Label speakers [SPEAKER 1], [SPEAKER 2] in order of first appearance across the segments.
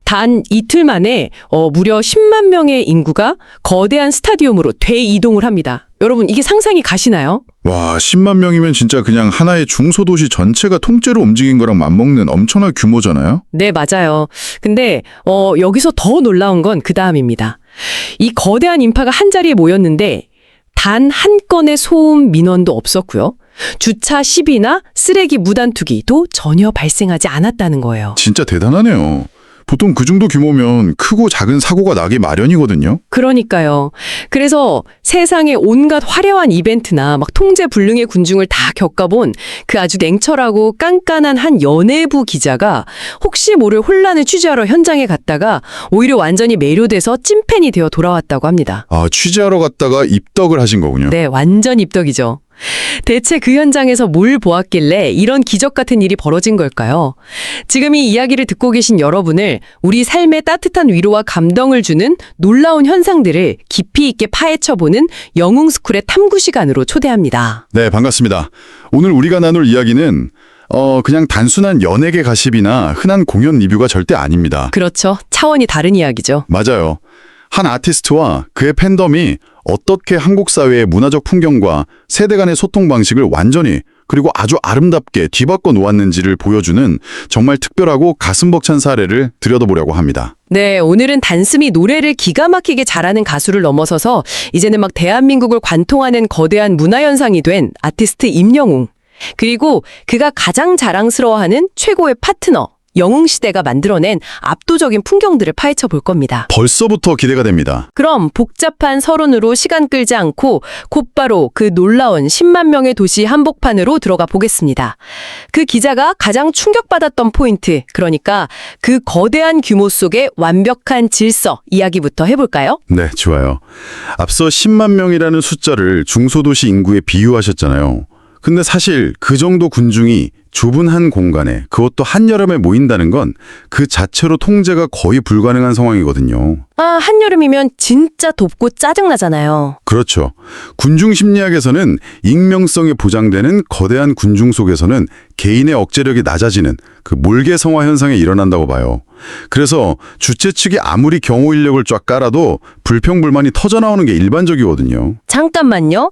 [SPEAKER 1] 단 이틀 만에 무려 10만 명의 인구가 거대한 스타디움으로 대이동을 합니다. 여러분, 이게 상상이 가시나요?
[SPEAKER 2] 와, 10만 명이면 진짜 그냥 하나의 중소도시 전체가 통째로 움직인 거랑 맞먹는 엄청난 규모잖아요?
[SPEAKER 1] 네, 맞아요. 근데 여기서 더 놀라운 건 그 다음입니다. 이 거대한 인파가 한자리에 모였는데 단 한 건의 소음 민원도 없었고요. 주차 시비나 쓰레기 무단 투기도 전혀 발생하지 않았다는 거예요.
[SPEAKER 2] 진짜 대단하네요. 보통 그 정도 규모면 크고 작은 사고가 나기 마련이거든요.
[SPEAKER 1] 그러니까요. 그래서 세상에 온갖 화려한 이벤트나 막 통제불능의 군중을 다 겪어본 그 아주 냉철하고 깐깐한 한 연예부 기자가 혹시 모를 혼란을 취재하러 현장에 갔다가 오히려 완전히 매료돼서 찐팬이 되어 돌아왔다고 합니다.
[SPEAKER 2] 아, 취재하러 갔다가 입덕을 하신 거군요.
[SPEAKER 1] 네, 완전 입덕이죠. 대체 그 현장에서 뭘 보았길래 이런 기적 같은 일이 벌어진 걸까요? 지금 이 이야기를 듣고 계신 여러분을 우리 삶에 따뜻한 위로와 감동을 주는 놀라운 현상들을 깊이 있게 파헤쳐보는 영웅스쿨의 탐구 시간으로 초대합니다.
[SPEAKER 2] 네, 반갑습니다. 오늘 우리가 나눌 이야기는 그냥 단순한 연예계 가십이나 흔한 공연 리뷰가 절대 아닙니다.
[SPEAKER 1] 그렇죠. 차원이 다른 이야기죠.
[SPEAKER 2] 맞아요. 한 아티스트와 그의 팬덤이 어떻게 한국 사회의 문화적 풍경과 세대 간의 소통 방식을 완전히 그리고 아주 아름답게 뒤바꿔 놓았는지를 보여주는 정말 특별하고 가슴 벅찬 사례를 들여다보려고 합니다.
[SPEAKER 1] 네, 오늘은 단숨이 노래를 기가 막히게 잘하는 가수를 넘어서서 이제는 막 대한민국을 관통하는 거대한 문화현상이 된 아티스트 임영웅, 그리고 그가 가장 자랑스러워하는 최고의 파트너 영웅시대가 만들어낸 압도적인 풍경들을 파헤쳐 볼 겁니다.
[SPEAKER 2] 벌써부터 기대가 됩니다.
[SPEAKER 1] 그럼 복잡한 서론으로 시간 끌지 않고 곧바로 그 놀라운 10만 명의 도시 한복판으로 들어가 보겠습니다. 그 기자가 가장 충격받았던 포인트, 그러니까 그 거대한 규모 속의 완벽한 질서 이야기부터 해볼까요?
[SPEAKER 2] 네, 좋아요. 앞서 10만 명이라는 숫자를 중소도시 인구에 비유하셨잖아요. 근데 사실 그 정도 군중이 좁은 한 공간에 그것도 한여름에 모인다는 건 그 자체로 통제가 거의 불가능한 상황이거든요.
[SPEAKER 1] 아, 한여름이면 진짜 덥고 짜증나잖아요.
[SPEAKER 2] 그렇죠. 군중 심리학에서는 익명성이 보장되는 거대한 군중 속에서는 개인의 억제력이 낮아지는 그 몰개성화 현상이 일어난다고 봐요. 그래서 주최 측이 아무리 경호 인력을 쫙 깔아도 불평불만이 터져나오는 게 일반적이거든요.
[SPEAKER 1] 잠깐만요.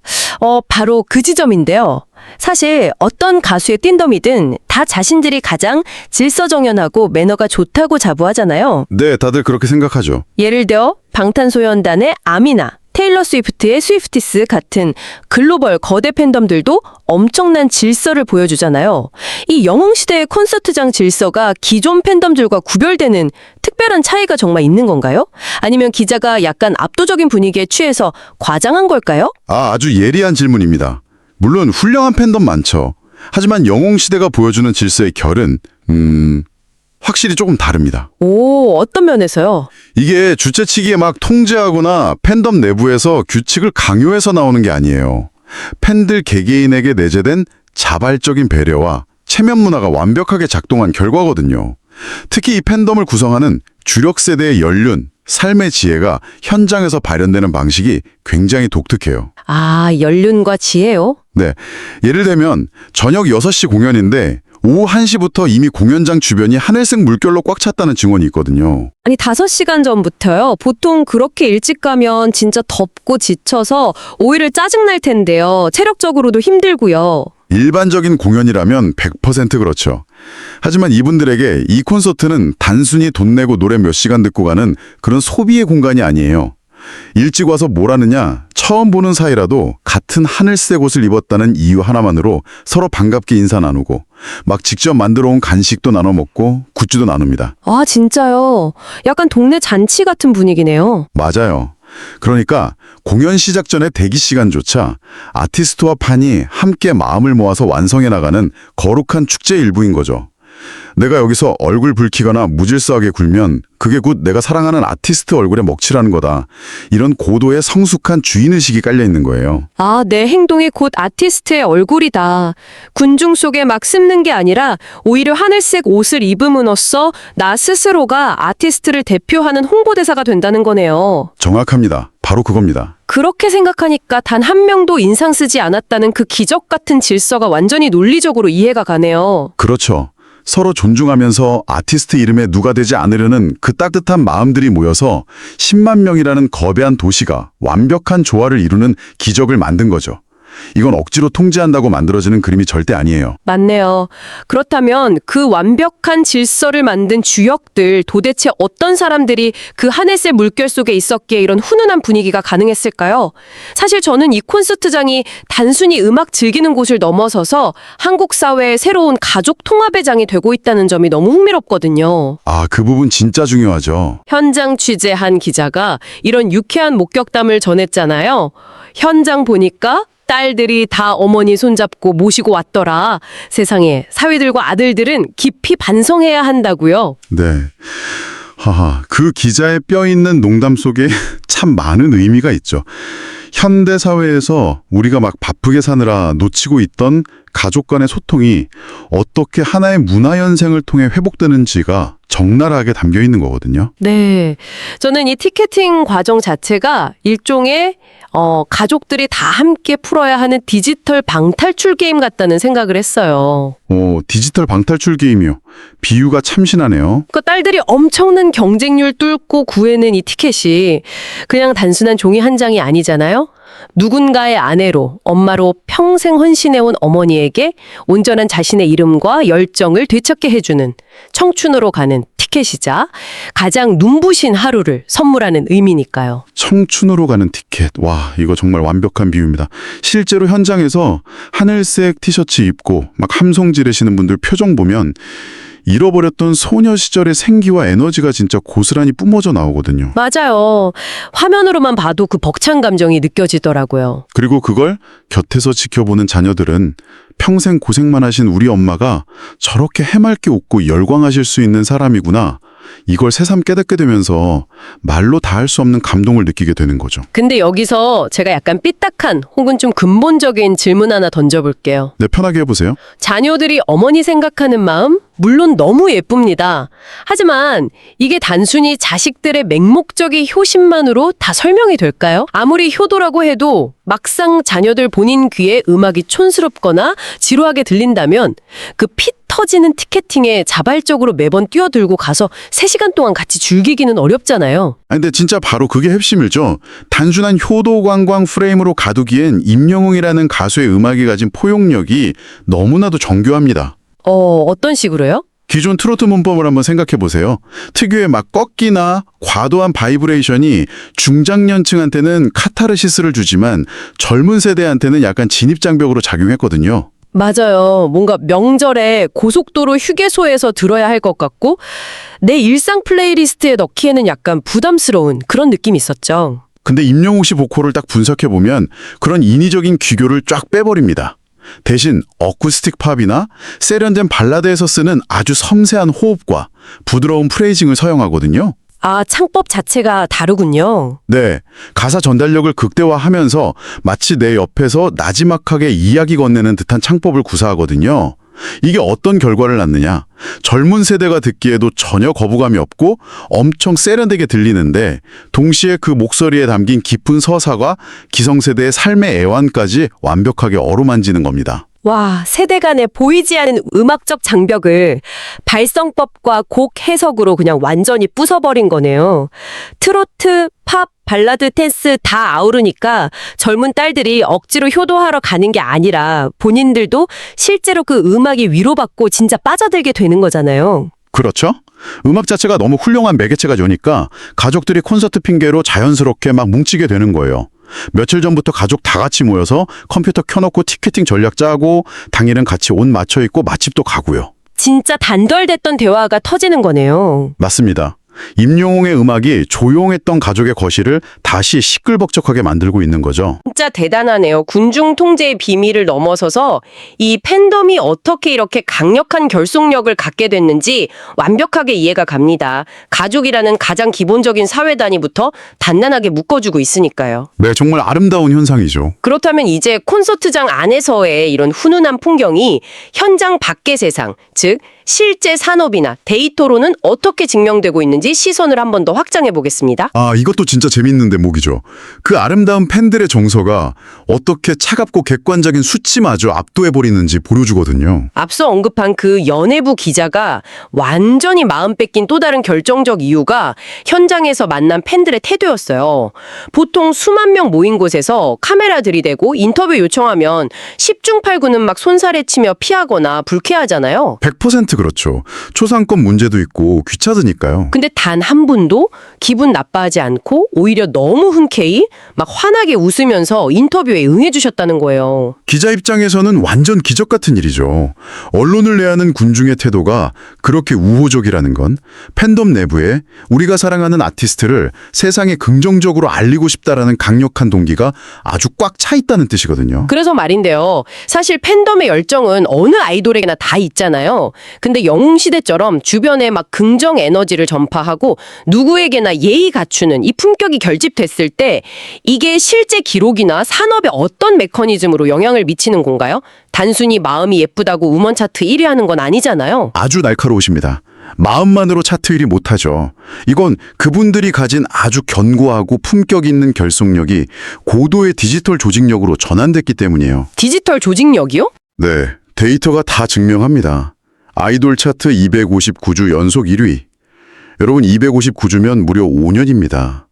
[SPEAKER 1] 바로 그 지점인데요. 사실 어떤 가수의 띵덤이든 다 자신들이 가장 질서정연하고 매너가 좋다고 자부하잖아요.
[SPEAKER 2] 네, 다들 그렇게 생각하죠.
[SPEAKER 1] 예를 들어 방탄소년단의 아미나, 테일러 스위프트의 스위프티스 같은 글로벌 거대 팬덤들도 엄청난 질서를 보여주잖아요. 이 영웅시대의 콘서트장 질서가 기존 팬덤들과 구별되는 특별한 차이가 정말 있는 건가요? 아니면 기자가 약간 압도적인 분위기에 취해서 과장한 걸까요?
[SPEAKER 2] 아주 예리한 질문입니다. 물론 훌륭한 팬덤 많죠. 하지만 영웅시대가 보여주는 질서의 결은 확실히 조금 다릅니다.
[SPEAKER 1] 오, 어떤 면에서요?
[SPEAKER 2] 이게 주최 측이 막 통제하거나 팬덤 내부에서 규칙을 강요해서 나오는 게 아니에요. 팬들 개개인에게 내재된 자발적인 배려와 체면 문화가 완벽하게 작동한 결과거든요. 특히 이 팬덤을 구성하는 주력 세대의 연륜, 삶의 지혜가 현장에서 발현되는 방식이 굉장히 독특해요.
[SPEAKER 1] 아, 연륜과 지혜요?
[SPEAKER 2] 네, 예를 들면 저녁 6시 공연인데 오후 1시부터 이미 공연장 주변이 하늘색 물결로 꽉 찼다는 증언이 있거든요.
[SPEAKER 1] 아니 5시간 전부터요. 보통 그렇게 일찍 가면 진짜 덥고 지쳐서 오히려 짜증날 텐데요. 체력적으로도 힘들고요.
[SPEAKER 2] 일반적인 공연이라면 100% 그렇죠. 하지만 이분들에게 이 콘서트는 단순히 돈 내고 노래 몇 시간 듣고 가는 그런 소비의 공간이 아니에요. 일찍 와서 뭘 하느냐, 처음 보는 사이라도 같은 하늘색 옷을 입었다는 이유 하나만으로 서로 반갑게 인사 나누고 막 직접 만들어 온 간식도 나눠 먹고 굿즈도 나눕니다.
[SPEAKER 1] 아, 진짜요? 약간 동네 잔치 같은 분위기네요.
[SPEAKER 2] 맞아요. 그러니까 공연 시작 전에 대기 시간조차 아티스트와 팬이 함께 마음을 모아서 완성해 나가는 거룩한 축제의 일부인 거죠. 내가 여기서 얼굴 붉히거나 무질서하게 굴면 그게 곧 내가 사랑하는 아티스트 얼굴에 먹칠하는 거다. 이런 고도의 성숙한 주인의식이 깔려 있는 거예요.
[SPEAKER 1] 아, 내 행동이 곧 아티스트의 얼굴이다. 군중 속에 막 습는 게 아니라 오히려 하늘색 옷을 입음으로써 나 스스로가 아티스트를 대표하는 홍보대사가 된다는 거네요.
[SPEAKER 2] 정확합니다. 바로 그겁니다.
[SPEAKER 1] 그렇게 생각하니까 단 한 명도 인상 쓰지 않았다는 그 기적 같은 질서가 완전히 논리적으로 이해가 가네요.
[SPEAKER 2] 그렇죠. 서로 존중하면서 아티스트 이름에 누가 되지 않으려는 그 따뜻한 마음들이 모여서 10만 명이라는 거대한 도시가 완벽한 조화를 이루는 기적을 만든 거죠. 이건 억지로 통제한다고 만들어지는 그림이 절대 아니에요.
[SPEAKER 1] 맞네요. 그렇다면 그 완벽한 질서를 만든 주역들, 도대체 어떤 사람들이 그 하늘색 물결 속에 있었기에 이런 훈훈한 분위기가 가능했을까요? 사실 저는 이 콘서트장이 단순히 음악 즐기는 곳을 넘어서서 한국 사회의 새로운 가족 통합의 장이 되고 있다는 점이 너무 흥미롭거든요.
[SPEAKER 2] 아, 그 부분 진짜 중요하죠.
[SPEAKER 1] 현장 취재한 기자가 이런 유쾌한 목격담을 전했잖아요. 현장 보니까 딸들이 다 어머니 손잡고 모시고 왔더라. 세상에, 사위들과 아들들은 깊이 반성해야 한다고요.
[SPEAKER 2] 네. 하하, 그 기자의 뼈 있는 농담 속에 참 많은 의미가 있죠. 현대 사회에서 우리가 막 바쁘게 사느라 놓치고 있던 가족 간의 소통이 어떻게 하나의 문화 연생을 통해 회복되는지가 적나라하게 담겨 있는 거거든요.
[SPEAKER 1] 네. 저는 이 티켓팅 과정 자체가 일종의 가족들이 다 함께 풀어야 하는 디지털 방탈출 게임 같다는 생각을 했어요.
[SPEAKER 2] 디지털 방탈출 게임이요. 비유가 참신하네요.
[SPEAKER 1] 그 딸들이 엄청난 경쟁률 뚫고 구해낸 이 티켓이 그냥 단순한 종이 한 장이 아니잖아요. 누군가의 아내로, 엄마로 평생 헌신해온 어머니에게 온전한 자신의 이름과 열정을 되찾게 해주는 청춘으로 가는 티켓이자 가장 눈부신 하루를 선물하는 의미니까요.
[SPEAKER 2] 청춘으로 가는 티켓. 와, 이거 정말 완벽한 비유입니다. 실제로 현장에서 하늘색 티셔츠 입고 막 함성 지르시는 분들 표정 보면 잃어버렸던 소녀 시절의 생기와 에너지가 진짜 고스란히 뿜어져 나오거든요.
[SPEAKER 1] 맞아요. 화면으로만 봐도 그 벅찬 감정이 느껴지더라고요.
[SPEAKER 2] 그리고 그걸 곁에서 지켜보는 자녀들은 평생 고생만 하신 우리 엄마가 저렇게 해맑게 웃고 열광하실 수 있는 사람이구나. 이걸 새삼 깨닫게 되면서 말로 다 할 수 없는 감동을 느끼게 되는 거죠.
[SPEAKER 1] 근데 여기서 제가 약간 삐딱한 혹은 좀 근본적인 질문 하나 던져볼게요.
[SPEAKER 2] 네, 편하게 해보세요.
[SPEAKER 1] 자녀들이 어머니 생각하는 마음? 물론 너무 예쁩니다. 하지만 이게 단순히 자식들의 맹목적인 효심만으로 다 설명이 될까요? 아무리 효도라고 해도 막상 자녀들 본인 귀에 음악이 촌스럽거나 지루하게 들린다면 그 피 터지는 티켓팅에 자발적으로 매번 뛰어들고 가서 3시간 동안 같이 즐기기는 어렵잖아요.
[SPEAKER 2] 근데 진짜 바로 그게 핵심이죠. 단순한 효도 관광 프레임으로 가두기엔 임영웅이라는 가수의 음악이 가진 포용력이 너무나도 정교합니다.
[SPEAKER 1] 어떤 식으로요?
[SPEAKER 2] 기존 트로트 문법을 한번 생각해 보세요. 특유의 막 꺾기나 과도한 바이브레이션이 중장년층한테는 카타르시스를 주지만 젊은 세대한테는 약간 진입장벽으로 작용했거든요.
[SPEAKER 1] 맞아요. 뭔가 명절에 고속도로 휴게소에서 들어야 할 것 같고 내 일상 플레이리스트에 넣기에는 약간 부담스러운 그런 느낌이 있었죠.
[SPEAKER 2] 근데 임영웅 씨 보컬을 딱 분석해 보면 그런 인위적인 귀교를 쫙 빼버립니다. 대신 어쿠스틱 팝이나 세련된 발라드에서 쓰는 아주 섬세한 호흡과 부드러운 프레이징을 사용하거든요.
[SPEAKER 1] 아, 창법 자체가 다르군요.
[SPEAKER 2] 네, 가사 전달력을 극대화하면서 마치 내 옆에서 나지막하게 이야기 건네는 듯한 창법을 구사하거든요. 이게 어떤 결과를 낳느냐? 젊은 세대가 듣기에도 전혀 거부감이 없고 엄청 세련되게 들리는데 동시에 그 목소리에 담긴 깊은 서사가 기성세대의 삶의 애환까지 완벽하게 어루만지는 겁니다.
[SPEAKER 1] 와, 세대 간의 보이지 않는 음악적 장벽을 발성법과 곡 해석으로 그냥 완전히 부숴버린 거네요. 트로트, 팝, 발라드, 댄스 다 아우르니까 젊은 딸들이 억지로 효도하러 가는 게 아니라 본인들도 실제로 그 음악이 위로받고 진짜 빠져들게 되는 거잖아요.
[SPEAKER 2] 그렇죠? 음악 자체가 너무 훌륭한 매개체가 되니까 가족들이 콘서트 핑계로 자연스럽게 막 뭉치게 되는 거예요. 며칠 전부터 가족 다 같이 모여서 컴퓨터 켜놓고 티켓팅 전략 짜고 당일은 같이 옷 맞춰 입고 맛집도 가고요.
[SPEAKER 1] 진짜 단덜댔던 대화가 터지는 거네요.
[SPEAKER 2] 맞습니다. 임영웅의 음악이 조용했던 가족의 거실을 다시 시끌벅적하게 만들고 있는 거죠.
[SPEAKER 1] 진짜 대단하네요. 군중 통제의 비밀을 넘어서서 이 팬덤이 어떻게 이렇게 강력한 결속력을 갖게 됐는지 완벽하게 이해가 갑니다. 가족이라는 가장 기본적인 사회 단위부터 단단하게 묶어주고 있으니까요.
[SPEAKER 2] 네, 정말 아름다운 현상이죠.
[SPEAKER 1] 그렇다면 이제 콘서트장 안에서의 이런 훈훈한 풍경이 현장 밖의 세상, 즉 실제 산업이나 데이터로는 어떻게 증명되고 있는지 시선을 한 번 더 확장해 보겠습니다.
[SPEAKER 2] 아, 이것도 진짜 재밌는 대목이죠. 그 아름다운 팬들의 정서가 어떻게 차갑고 객관적인 수치마저 압도해버리는지 보여주거든요.
[SPEAKER 1] 앞서 언급한 그 연예부 기자가 완전히 마음 뺏긴 또 다른 결정적 이유가 현장에서 만난 팬들의 태도였어요. 보통 수만 명 모인 곳에서 카메라 들이대고 인터뷰 요청하면 10중 8구는 막 손살에 치며 피하거나 불쾌하잖아요.
[SPEAKER 2] 100% 그렇죠. 초상권 문제도 있고 귀찮으니까요.
[SPEAKER 1] 근데 단 한 분도 기분 나빠하지 않고 오히려 너무 흔쾌히 막 환하게 웃으면서 인터뷰에 응해주셨다는 거예요.
[SPEAKER 2] 기자 입장에서는 완전 기적 같은 일이죠. 언론을 내하는 군중의 태도가 그렇게 우호적이라는 건 팬덤 내부에 우리가 사랑하는 아티스트를 세상에 긍정적으로 알리고 싶다라는 강력한 동기가 아주 꽉 차 있다는 뜻이거든요.
[SPEAKER 1] 그래서 말인데요. 사실 팬덤의 열정은 어느 아이돌에게나 다 있잖아요. 근데 영웅시대처럼 주변에 막 긍정 에너지를 전파하고 누구에게나 예의 갖추는 이 품격이 결집됐을 때 이게 실제 기록이나 산업에 어떤 메커니즘으로 영향을 미치는 건가요? 단순히 마음이 예쁘다고 음원 차트 1위 하는 건 아니잖아요.
[SPEAKER 2] 아주 날카로우십니다. 마음만으로 차트 1위 못하죠. 이건 그분들이 가진 아주 견고하고 품격 있는 결속력이 고도의 디지털 조직력으로 전환됐기 때문이에요.
[SPEAKER 1] 디지털 조직력이요?
[SPEAKER 2] 네, 데이터가 다 증명합니다. 아이돌 차트 259주 연속 1위. 여러분 259주면 무려 5년입니다.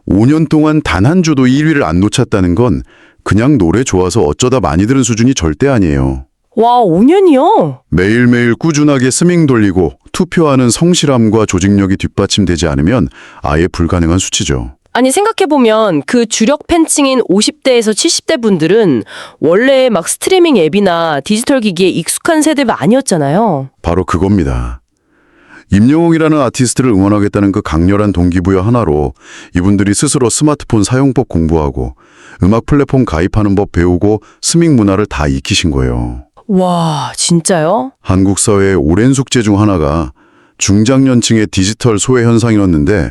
[SPEAKER 2] 5년 동안 단 한 주도 1위를 안 놓쳤다는 건 그냥 노래 좋아서 어쩌다 많이 들은 수준이 절대 아니에요.
[SPEAKER 1] 와, 5년이요?
[SPEAKER 2] 매일매일 꾸준하게 스밍 돌리고 투표하는 성실함과 조직력이 뒷받침되지 않으면 아예 불가능한 수치죠.
[SPEAKER 1] 아니 생각해보면 그 주력 팬층인 50대에서 70대 분들은 원래 막 스트리밍 앱이나 디지털 기기에 익숙한 세대가 아니었잖아요.
[SPEAKER 2] 바로 그겁니다. 임영웅이라는 아티스트를 응원하겠다는 그 강렬한 동기부여 하나로 이분들이 스스로 스마트폰 사용법 공부하고 음악 플랫폼 가입하는 법 배우고 스밍 문화를 다 익히신 거예요.
[SPEAKER 1] 와, 진짜요?
[SPEAKER 2] 한국 사회의 오랜 숙제 중 하나가 중장년층의 디지털 소외 현상이었는데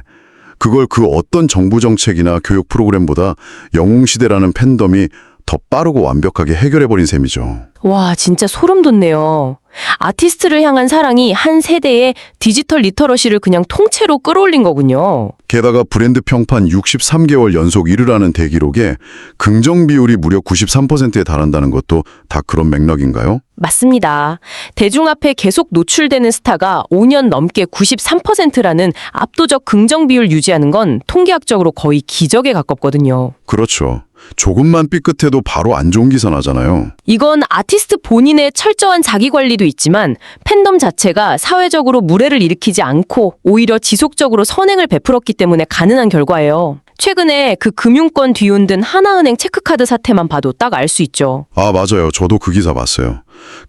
[SPEAKER 2] 그걸 그 어떤 정부 정책이나 교육 프로그램보다 영웅시대라는 팬덤이 더 빠르고 완벽하게 해결해버린 셈이죠.
[SPEAKER 1] 와, 진짜 소름 돋네요. 아티스트를 향한 사랑이 한 세대의 디지털 리터러시를 그냥 통째로 끌어올린 거군요.
[SPEAKER 2] 게다가 브랜드 평판 63개월 연속 1위라는 대기록에 긍정 비율이 무려 93%에 달한다는 것도 다 그런 맥락인가요?
[SPEAKER 1] 맞습니다. 대중 앞에 계속 노출되는 스타가 5년 넘게 93%라는 압도적 긍정 비율 유지하는 건 통계학적으로 거의 기적에 가깝거든요.
[SPEAKER 2] 그렇죠. 조금만 삐끗해도 바로 안 좋은 기사 나잖아요.
[SPEAKER 1] 이건 아티스트 본인의 철저한 자기 관리도 있지만 팬덤 자체가 사회적으로 무례를 일으키지 않고 오히려 지속적으로 선행을 베풀었기 때문에 가능한 결과예요. 최근에 그 금융권 뒤흔든 하나은행 체크카드 사태만 봐도 딱 알 수 있죠.
[SPEAKER 2] 아, 맞아요. 저도 그 기사 봤어요.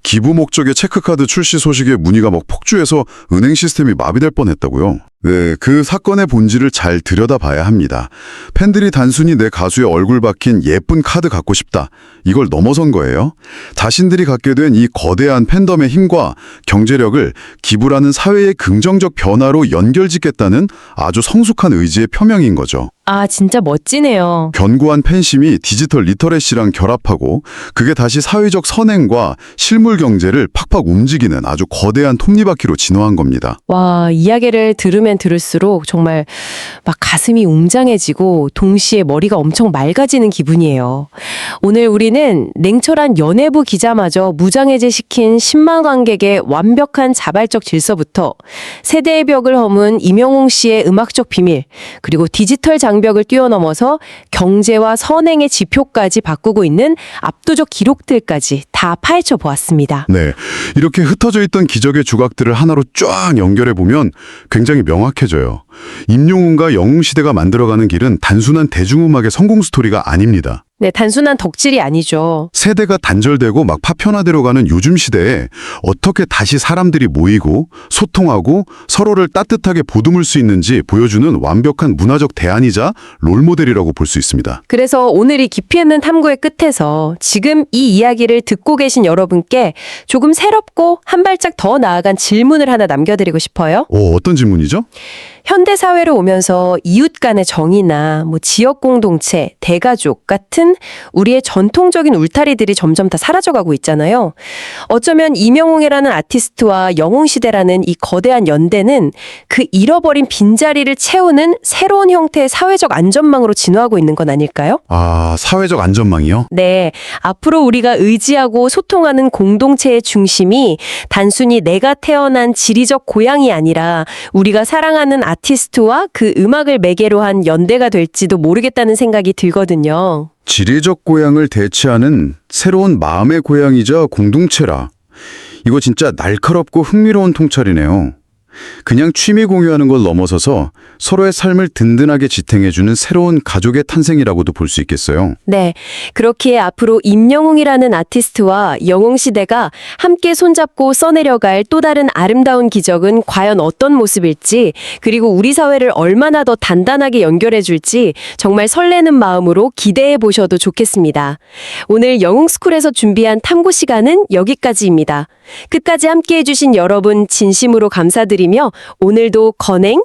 [SPEAKER 2] 기부 목적의 체크카드 출시 소식에 문의가 막 폭주해서 은행 시스템이 마비될 뻔했다고요. 네, 그 사건의 본질을 잘 들여다봐야 합니다. 팬들이 단순히 내 가수의 얼굴 박힌 예쁜 카드 갖고 싶다. 이걸 넘어선 거예요. 자신들이 갖게 된 이 거대한 팬덤의 힘과 경제력을 기부라는 사회의 긍정적 변화로 연결짓겠다는 아주 성숙한 의지의 표명인 거죠.
[SPEAKER 1] 아, 진짜 멋지네요.
[SPEAKER 2] 견고한 팬심이 디지털 리터레시랑 결합하고 그게 다시 사회적 선행과 실물 경제를 팍팍 움직이는 아주 거대한 톱니바퀴로 진화한 겁니다.
[SPEAKER 1] 와, 이야기를 들으면 들을수록 정말 막 가슴이 웅장해지고 동시에 머리가 엄청 맑아지는 기분이에요. 오늘 우리는 냉철한 연예부 기자마저 무장해제시킨 10만 관객의 완벽한 자발적 질서부터 세대의 벽을 허문 임영웅 씨의 음악적 비밀, 그리고 디지털 장벽을 뛰어넘어서 경제와 선행의 지표까지 바꾸고 있는 압도적 기록들까지 다 파헤쳐 보았습니다.
[SPEAKER 2] 네, 이렇게 흩어져 있던 기적의 조각들을 하나로 쫙 연결해보면 굉장히 명확해져요. 임영웅과 영웅시대가 만들어가는 길은 단순한 대중음악의 성공 스토리가 아닙니다.
[SPEAKER 1] 네, 단순한 덕질이 아니죠.
[SPEAKER 2] 세대가 단절되고 막 파편화되어 가는 요즘 시대에 어떻게 다시 사람들이 모이고 소통하고 서로를 따뜻하게 보듬을 수 있는지 보여주는 완벽한 문화적 대안이자 롤모델이라고 볼 수 있습니다.
[SPEAKER 1] 그래서 오늘 이 깊이 있는 탐구의 끝에서 지금 이 이야기를 듣고 계신 여러분께 조금 새롭고 한 발짝 더 나아간 질문을 하나 남겨드리고 싶어요.
[SPEAKER 2] 어떤 질문이죠?
[SPEAKER 1] 현대사회로 오면서 이웃 간의 정이나 뭐 지역 공동체, 대가족 같은 요즘은 우리의 전통적인 울타리들이 점점 다 사라져가고 있잖아요. 어쩌면 임영웅이라는 아티스트와 영웅시대라는 이 거대한 연대는 그 잃어버린 빈자리를 채우는 새로운 형태의 사회적 안전망으로 진화하고 있는 건 아닐까요?
[SPEAKER 2] 아, 사회적 안전망이요?
[SPEAKER 1] 네, 앞으로 우리가 의지하고 소통하는 공동체의 중심이 단순히 내가 태어난 지리적 고향이 아니라 우리가 사랑하는 아티스트와 그 음악을 매개로 한 연대가 될지도 모르겠다는 생각이 들거든요.
[SPEAKER 2] 지리적 고향을 대체하는 새로운 마음의 고향이자 공동체라. 이거 진짜 날카롭고 흥미로운 통찰이네요. 그냥 취미 공유하는 걸 넘어서서 서로의 삶을 든든하게 지탱해주는 새로운 가족의 탄생이라고도 볼 수 있겠어요.
[SPEAKER 1] 네, 그렇기에 앞으로 임영웅이라는 아티스트와 영웅시대가 함께 손잡고 써내려갈 또 다른 아름다운 기적은 과연 어떤 모습일지, 그리고 우리 사회를 얼마나 더 단단하게 연결해줄지 정말 설레는 마음으로 기대해 보셔도 좋겠습니다. 오늘 영웅스쿨에서 준비한 탐구 시간은 여기까지입니다. 끝까지 함께 해주신 여러분 진심으로 감사드리며 오늘도 건행,